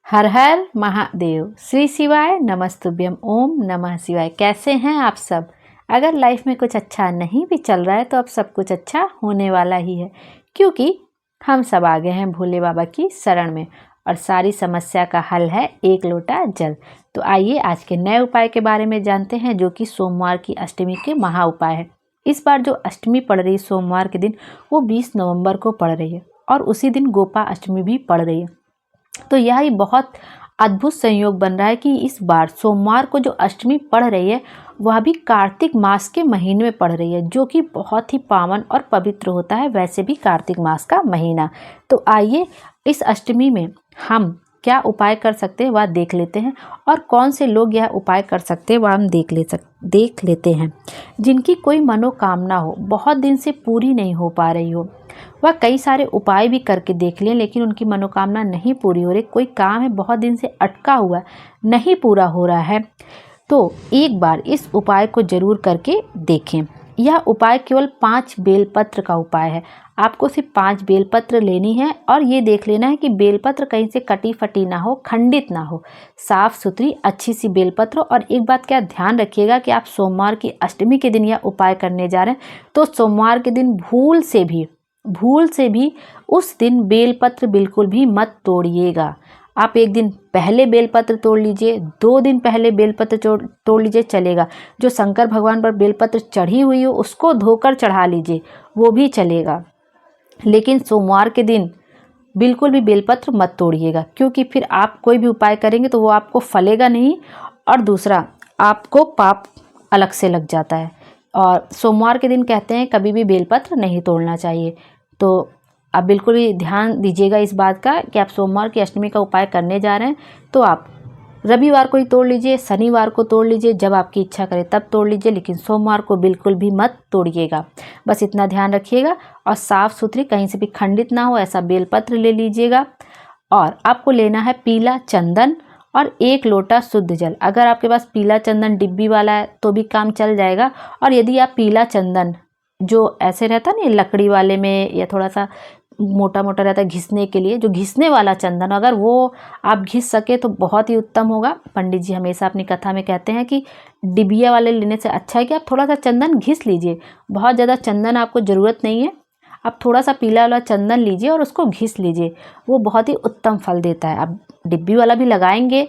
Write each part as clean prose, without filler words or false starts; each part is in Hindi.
हर हर महादेव, श्री शिवाय नमस्तुभ्यम, ओम नमः शिवाय। कैसे हैं आप सब? अगर लाइफ में कुछ अच्छा नहीं भी चल रहा है तो अब सब कुछ अच्छा होने वाला ही है, क्योंकि हम सब आ गए हैं भोले बाबा की शरण में और सारी समस्या का हल है एक लोटा जल। तो आइए आज के नए उपाय के बारे में जानते हैं, जो कि सोमवार की अष्टमी के महा उपाय है। इस बार जो अष्टमी पड़ रही है सोमवार के दिन, वो 20 नवंबर को पड़ रही है और उसी दिन गोपा अष्टमी भी पड़ रही है। तो यह ही बहुत अद्भुत संयोग बन रहा है कि इस बार सोमवार को जो अष्टमी पड़ रही है वह भी कार्तिक मास के महीने में पड़ रही है, जो कि बहुत ही पावन और पवित्र होता है वैसे भी कार्तिक मास का महीना। तो आइए इस अष्टमी में हम क्या उपाय कर सकते हैं वह देख लेते हैं, और कौन से लोग यह उपाय कर सकते हैं वह हम देख लेते हैं। जिनकी कोई मनोकामना हो, बहुत दिन से पूरी नहीं हो पा रही हो, वह कई सारे उपाय भी करके देख लें लेकिन उनकी मनोकामना नहीं पूरी हो रही, कोई काम है बहुत दिन से अटका हुआ नहीं पूरा हो रहा है, तो एक बार इस उपाय को जरूर करके देखें। यह उपाय केवल 5 बेलपत्र का उपाय है। आपको सिर्फ 5 बेलपत्र लेनी है और ये देख लेना है कि बेलपत्र कहीं से कटी फटी ना हो, खंडित ना हो, साफ सुथरी अच्छी सी बेलपत्र। और एक बात क्या ध्यान रखिएगा कि आप सोमवार की अष्टमी के दिन यह उपाय करने जा रहे हैं, तो सोमवार के दिन भूल से भी उस दिन बेलपत्र बिल्कुल भी मत तोड़िएगा। आप एक दिन पहले बेलपत्र तोड़ लीजिए, 2 दिन पहले बेलपत्र तोड़ लीजिए, चलेगा। जो शंकर भगवान पर बेलपत्र चढ़ी हुई हो उसको धोकर चढ़ा लीजिए, वो भी चलेगा। लेकिन सोमवार के दिन बिल्कुल भी बेलपत्र मत तोड़िएगा, क्योंकि फिर आप कोई भी उपाय करेंगे तो वो आपको फलेगा नहीं, और दूसरा आपको पाप अलग से लग जाता है। और सोमवार के दिन कहते हैं कभी भी बेलपत्र नहीं तोड़ना चाहिए। तो आप बिल्कुल भी ध्यान दीजिएगा इस बात का कि आप सोमवार की अष्टमी का उपाय करने जा रहे हैं तो आप रविवार को ही तोड़ लीजिए, शनिवार को तोड़ लीजिए, जब आपकी इच्छा करे तब तोड़ लीजिए, लेकिन सोमवार को बिल्कुल भी मत तोड़िएगा। बस इतना ध्यान रखिएगा। और साफ़ सुथरी, कहीं से भी खंडित ना हो ऐसा बेलपत्र ले लीजिएगा। और आपको लेना है पीला चंदन और 1 लोटा शुद्ध जल। अगर आपके पास पीला चंदन डिब्बी वाला है तो भी काम चल जाएगा, और यदि आप पीला चंदन जो ऐसे रहता है ना लकड़ी वाले में, या थोड़ा सा मोटा मोटा रहता है घिसने के लिए, जो घिसने वाला चंदन, अगर वो आप घिस सके तो बहुत ही उत्तम होगा। पंडित जी हमेशा अपनी कथा में कहते हैं कि डिबिया वाले लेने से अच्छा है कि आप थोड़ा सा चंदन घिस लीजिए। बहुत ज़्यादा चंदन आपको ज़रूरत नहीं है, आप थोड़ा सा पीला वाला चंदन लीजिए और उसको घिस लीजिए, वो बहुत ही उत्तम फल देता है। आप डिब्बी वाला भी लगाएंगे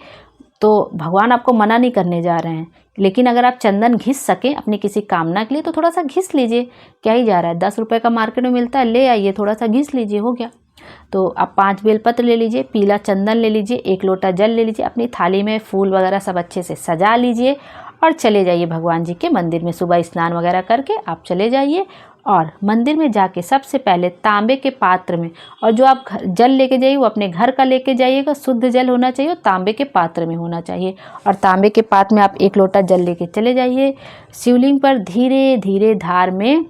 तो भगवान आपको मना नहीं करने जा रहे हैं, लेकिन अगर आप चंदन घिस सकें अपनी किसी कामना के लिए तो थोड़ा सा घिस लीजिए। क्या ही जा रहा है, 10 रुपये का मार्केट में मिलता है, ले आइए, थोड़ा सा घिस लीजिए, हो गया। तो आप 5 बेलपत्र ले लीजिए, पीला चंदन ले लीजिए, 1 लोटा जल ले लीजिए, अपनी थाली में फूल वगैरह सब अच्छे से सजा लीजिए और चले जाइए भगवान जी के मंदिर में। सुबह स्नान वगैरह करके आप चले जाइए और मंदिर में जाके सबसे पहले तांबे के पात्र में, और जो आप जल लेके जाइए वो अपने घर का लेके जाइएगा, शुद्ध जल होना चाहिए और तांबे के पात्र में होना चाहिए। और तांबे के पात्र में आप 1 लोटा जल लेके चले जाइए। शिवलिंग पर धीरे धीरे धार में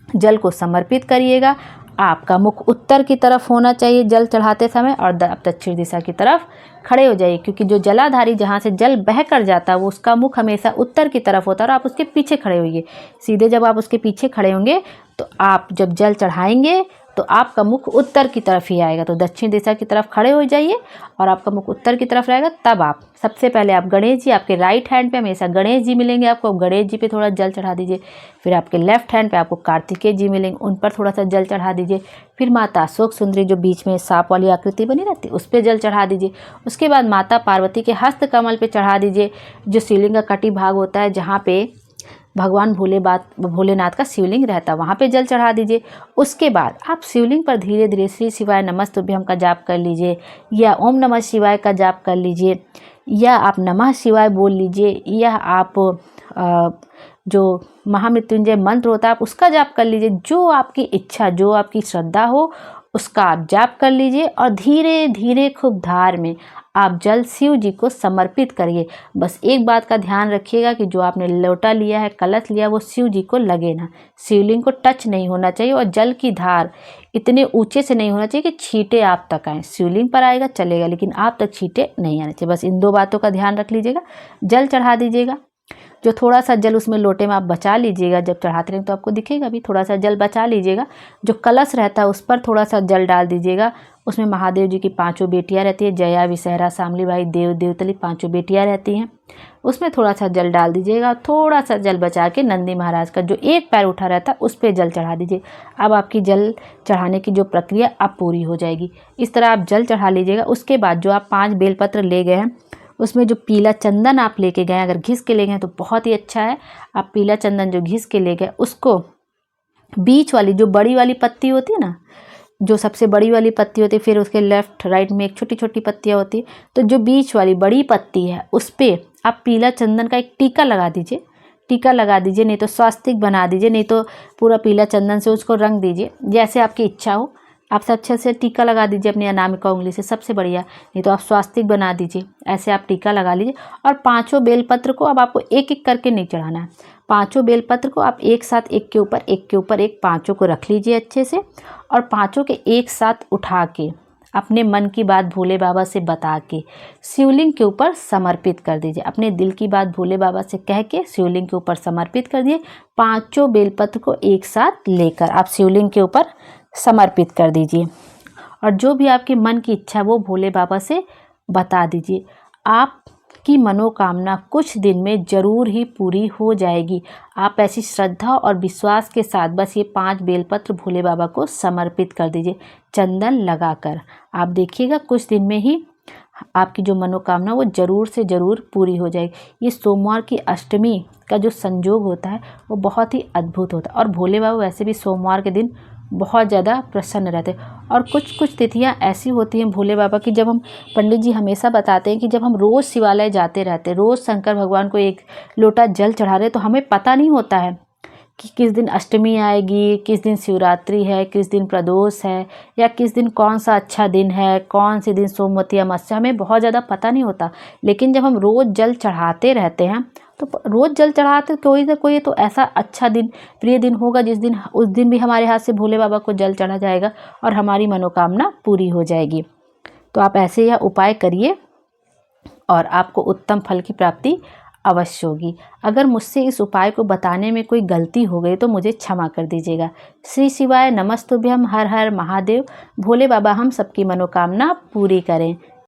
जल को समर्पित करिएगा। आपका मुख उत्तर की तरफ होना चाहिए जल चढ़ाते समय, और आप दक्षिण दिशा की तरफ खड़े हो जाइए, क्योंकि जो जलाधारी जहाँ से जल बह कर जाता है वो उसका मुख हमेशा उत्तर की तरफ होता है, और आप उसके पीछे खड़े होइए। सीधे जब आप उसके पीछे खड़े होंगे तो आप जब जल चढ़ाएंगे तो आपका मुख उत्तर की तरफ ही आएगा। तो दक्षिण दिशा की तरफ खड़े हो जाइए और आपका मुख उत्तर की तरफ रहेगा। तब आप सबसे पहले आप गणेश जी, आपके राइट हैंड पे हमेशा गणेश जी मिलेंगे आपको, गणेश जी पे थोड़ा जल चढ़ा दीजिए। फिर आपके लेफ्ट हैंड पे आपको कार्तिकेय जी मिलेंगे, उन पर थोड़ा सा जल चढ़ा दीजिए। फिर माता अशोक सुंदरी जो बीच में सांप वाली आकृति बनी रहती है उस पर जल चढ़ा दीजिए। उसके बाद माता पार्वती के हस्त कमल पे चढ़ा दीजिए, जो शिवलिंग का कटी भाग होता है जहाँ पे भगवान भोलेनाथ का शिवलिंग रहता है, वहाँ पे जल चढ़ा दीजिए। उसके बाद आप शिवलिंग पर धीरे धीरे श्री शिवाय नमस्तुभ्यम का जाप कर लीजिए, या ओम नमः शिवाय का जाप कर लीजिए, या आप नमः शिवाय बोल लीजिए, या आप जो महामृत्युंजय मंत्र होता है आप उसका जाप कर लीजिए। जो आपकी इच्छा, जो आपकी श्रद्धा हो उसका आप जाप कर लीजिए, और धीरे धीरे खूब धार में आप जल शिव जी को समर्पित करिए। बस एक बात का ध्यान रखिएगा कि जो आपने लोटा लिया है, कलश लिया, वो शिव जी को लगे ना, शिवलिंग को टच नहीं होना चाहिए, और जल की धार इतने ऊंचे से नहीं होना चाहिए कि छींटे आप तक आए। शिवलिंग पर आएगा चलेगा, लेकिन आप तक छींटे नहीं आने चाहिए। बस इन 2 बातों का ध्यान रख लीजिएगा। जल चढ़ा दीजिएगा, जो थोड़ा सा जल उसमें लोटे में आप बचा लीजिएगा, जब चढ़ाते रहेंगे तो आपको दिखेगा भी, थोड़ा सा जल बचा लीजिएगा। जो कलश रहता है उस पर थोड़ा सा जल डाल दीजिएगा, उसमें महादेव जी की 5 बेटियां रहती है, जया, विषहरा, शामलीबाई, देव, देवतली, 5 बेटियां रहती हैं। उसमें थोड़ा सा जल डाल दीजिएगा, थोड़ा सा जल बचा के नंदी महाराज का जो एक पैर उठा रहता है उस पर जल चढ़ा दीजिए। अब आपकी जल चढ़ाने की जो प्रक्रिया अब पूरी हो जाएगी। इस तरह आप जल चढ़ा लीजिएगा। उसके बाद जो आप 5 बेलपत्र ले गए हैं उसमें जो पीला चंदन आप लेके गए, अगर घिस के ले गए तो बहुत ही अच्छा है। आप पीला चंदन जो घिस के ले गए उसको बीच वाली जो बड़ी वाली पत्ती होती है ना, जो सबसे बड़ी वाली पत्ती होती है, फिर उसके लेफ्ट राइट में एक छोटी छोटी पत्तियाँ होती है, तो जो बीच वाली बड़ी पत्ती है उस पर आप पीला चंदन का एक टीका लगा दीजिए। टीका लगा दीजिए, नहीं तो स्वास्तिक बना दीजिए, नहीं तो पूरा पीला चंदन से उसको रंग दीजिए, जैसे आपकी इच्छा हो। आप सब अच्छे से टीका लगा दीजिए अपनी अनामिका उंगली से, सबसे बढ़िया। नहीं तो आप स्वास्तिक बना दीजिए, ऐसे आप टीका लगा लीजिए। और 5 बेलपत्र को अब आपको एक एक करके नहीं चढ़ाना है। 5 बेलपत्र को आप एक साथ एक के ऊपर एक के ऊपर एक 5 को रख लीजिए अच्छे से, और 5 के एक साथ उठा के अपने मन की बात भोले बाबा से बता के शिवलिंग के ऊपर समर्पित कर दीजिए। अपने दिल की बात भोले बाबा से कह के शिवलिंग के ऊपर समर्पित कर दिए। 5 बेलपत्र को एक साथ लेकर आप शिवलिंग के ऊपर समर्पित कर दीजिए, और जो भी आपके मन की इच्छा वो भोले बाबा से बता दीजिए। आपकी मनोकामना कुछ दिन में ज़रूर ही पूरी हो जाएगी। आप ऐसी श्रद्धा और विश्वास के साथ बस ये 5 बेलपत्र भोले बाबा को समर्पित कर दीजिए चंदन लगाकर। आप देखिएगा कुछ दिन में ही आपकी जो मनोकामना वो ज़रूर से ज़रूर पूरी हो जाएगी। ये सोमवार की अष्टमी का जो संयोग होता है वो बहुत ही अद्भुत होता है, और भोले बाबा वैसे भी सोमवार के दिन बहुत ज़्यादा प्रसन्न रहते हैं। और कुछ कुछ तिथियां ऐसी होती हैं भोले बाबा की, जब हम, पंडित जी हमेशा बताते हैं कि जब हम रोज़ शिवालय जाते रहते, रोज़ शंकर भगवान को एक लोटा जल चढ़ा रहे, तो हमें पता नहीं होता है कि किस दिन अष्टमी आएगी, किस दिन शिवरात्रि है, किस दिन प्रदोष है, या किस दिन कौन सा अच्छा दिन है, कौन से दिन सोमवती अमावस्या, हमें बहुत ज़्यादा पता नहीं होता। लेकिन जब हम रोज़ जल चढ़ाते रहते हैं तो रोज़ जल चढ़ाते कोई ना कोई तो ऐसा अच्छा दिन, प्रिय दिन होगा जिस दिन, उस दिन भी हमारे हाथ से भोले बाबा को जल चढ़ा जाएगा और हमारी मनोकामना पूरी हो जाएगी। तो आप ऐसे यह उपाय करिए और आपको उत्तम फल की प्राप्ति अवश्य होगी। अगर मुझसे इस उपाय को बताने में कोई गलती हो गई तो मुझे क्षमा कर दीजिएगा। श्री शिवाय नमस्तुभ्यम। हर हर महादेव। भोले बाबा हम सबकी मनोकामना पूरी करें।